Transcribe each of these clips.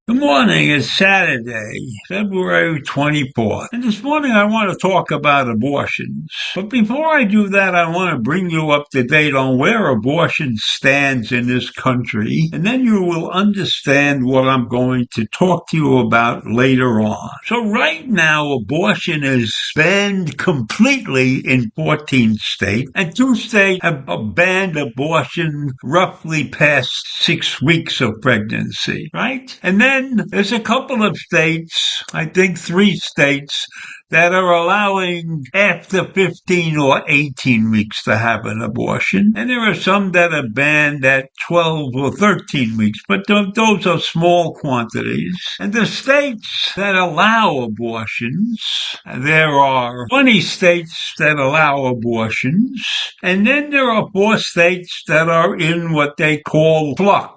Good morning. It's Saturday, February 24th. And this morning I want to talk about abortions. But before I do that, I want to bring you up to date on where abortion stands in this country. And then you will understand what I'm going to talk to you about later on. So right now, abortion is banned completely in 14 states. And 2 states have banned abortion roughly past 6 weeks of pregnancy, right? And then there's a couple of states, I think 3 states, that are allowing after 15 or 18 weeks to have an abortion. And there are some that are banned at 12 or 13 weeks, but those are small quantities. And the states that allow abortions, there are 20 states that allow abortions, and then there are 4 states that are in what they call flux.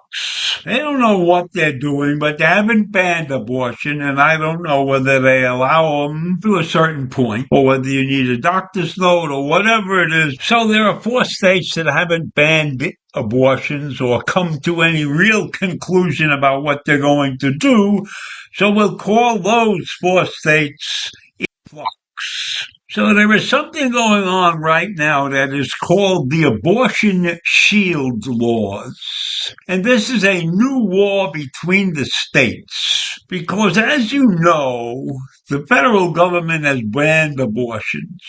They don't know what they're doing, but they haven't banned abortion, and I don't know whether they allow them to a certain point, or whether you need a doctor's note, or whatever it is. So there are 4 states that haven't banned abortions or come to any real conclusion about what they're going to do, so we'll call those 4 states in flux. So there is something going on right now that is called the abortion shield laws. And this is a new war between the states. Because as you know, the federal government has banned abortions.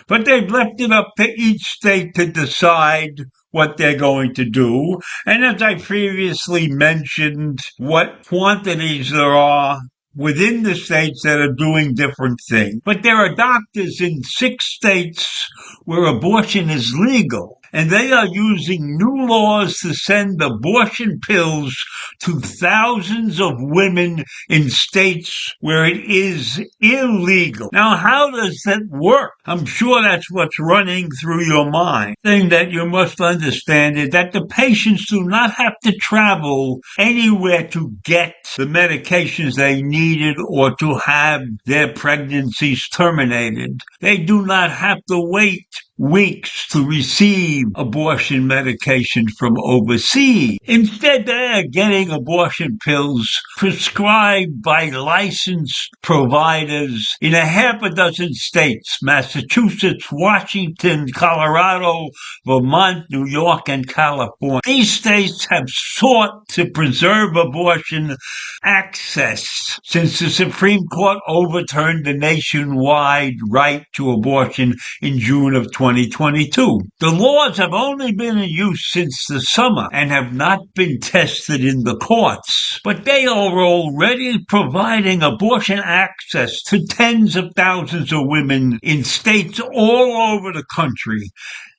But they've left it up to each state to decide what they're going to do. And as I previously mentioned, what quantities there are within the states that are doing different things. But there are doctors in 6 states where abortion is legal. And they are using new laws to send abortion pills to thousands of women in states where it is illegal. Now, how does that work? I'm sure that's what's running through your mind. The thing that you must understand is that the patients do not have to travel anywhere to get the medications they needed or to have their pregnancies terminated. They do not have to wait weeks to receive abortion medication from overseas. Instead, they are getting abortion pills prescribed by licensed providers in a half a dozen states: Massachusetts, Washington, Colorado, Vermont, New York, and California. These states have sought to preserve abortion access since the Supreme Court overturned the nationwide right to abortion in June of 2022. The laws have only been in use since the summer and have not been tested in the courts, but they are already providing abortion access to tens of thousands of women in states all over the country,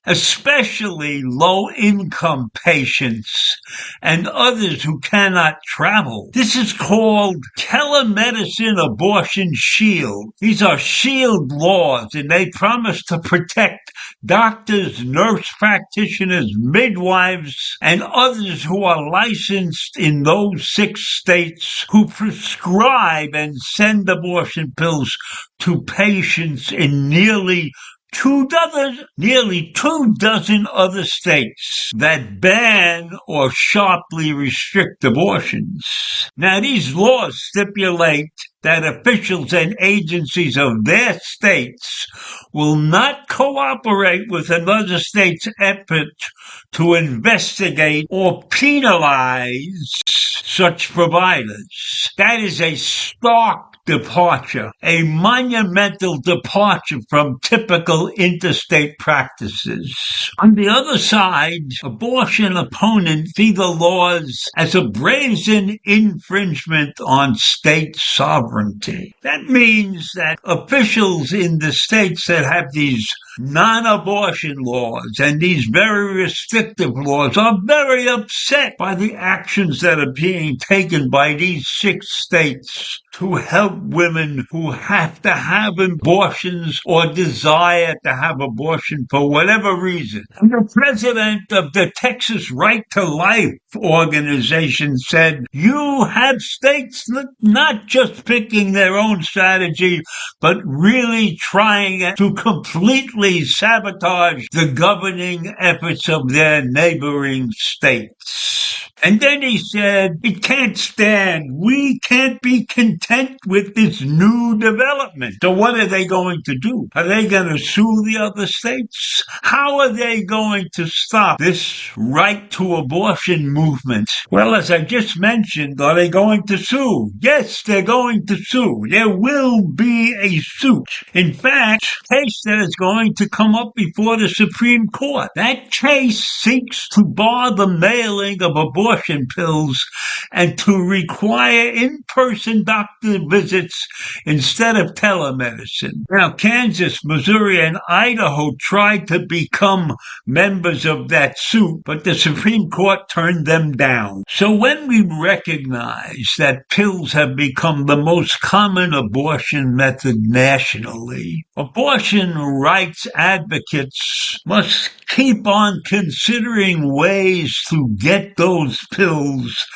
especially low-income patients and others who cannot travel. This is called telemedicine abortion shield. These are shield laws, and they promise to protect doctors, nurse practitioners, midwives, and others who are licensed in those 6 states who prescribe and send abortion pills to patients in nearly 2 dozen other states that ban or sharply restrict abortions. Now, these laws stipulate that officials and agencies of their states will not cooperate with another state's effort to investigate or penalize such providers. That is a stark departure, a monumental departure from typical interstate practices. On the other side, abortion opponents see the laws as a brazen infringement on state sovereignty. That means that officials in the states that have these non-abortion laws and these very restrictive laws are very upset by the actions that are being taken by these 6 states to help women who have to have abortions or desire to have abortion for whatever reason. And the president of the Texas Right to Life organization said, you have states not just picking their own strategy, but really trying to completely sabotage the governing efforts of their neighboring states. And then he said, it can't stand. We can't be content with this new development. So what are they going to do? Are they going to sue the other states? How are they going to stop this right to abortion movement? Well, as I just mentioned, are they going to sue? Yes, they're going to sue. There will be a suit. In fact, a case that is going to come up before the Supreme Court. That case seeks to bar the mailing of abortion pills and to require in-person doctor visits instead of telemedicine. Now, Kansas, Missouri, and Idaho tried to become members of that suit, but the Supreme Court turned them down. So when we recognize that pills have become the most common abortion method nationally, abortion rights advocates must keep on considering ways to get those pills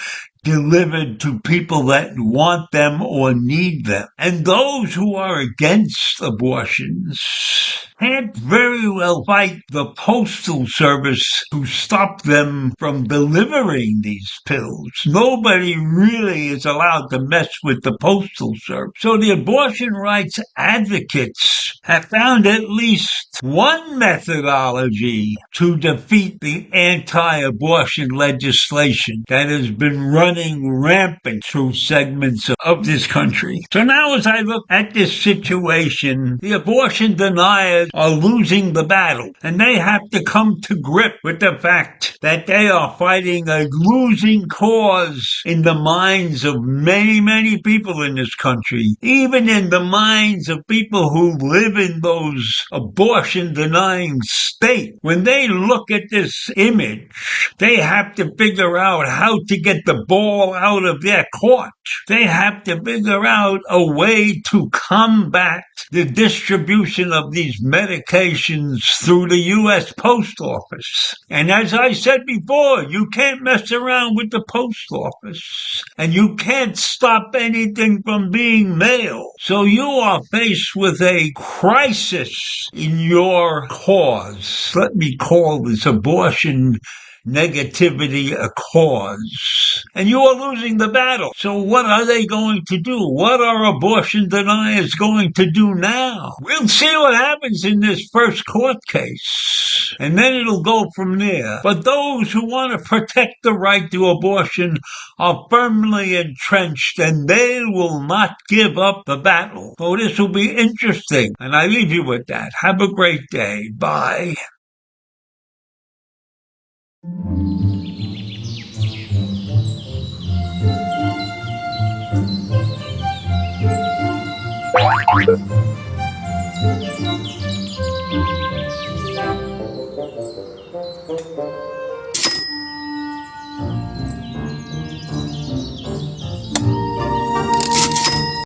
delivered to people that want them or need them. And those who are against abortions can't very well fight the Postal Service to stop them from delivering these pills. Nobody really is allowed to mess with the Postal Service. So the abortion rights advocates have found at least one methodology to defeat the anti-abortion legislation that has been running rampant through segments of this country. So now as I look at this situation, the abortion deniers are losing the battle, and they have to come to grip with the fact that they are fighting a losing cause in the minds of many, many people in this country, even in the minds of people who live in those abortion-denying states. When they look at this image, they have to figure out how to get the ball out of their court. They have to figure out a way to combat the distribution of these medications through the U.S. Post Office. And as I said before, you can't mess around with the Post Office. And you can't stop anything from being mailed. So you are faced with a crisis in your cause. Let me call this abortion negativity a cause. And you are losing the battle. So what are they going to do? What are abortion deniers going to do now? We'll see what happens in this first court case. And then it'll go from there. But those who want to protect the right to abortion are firmly entrenched, and they will not give up the battle. So this will be interesting. And I leave you with that. Have a great day. Bye.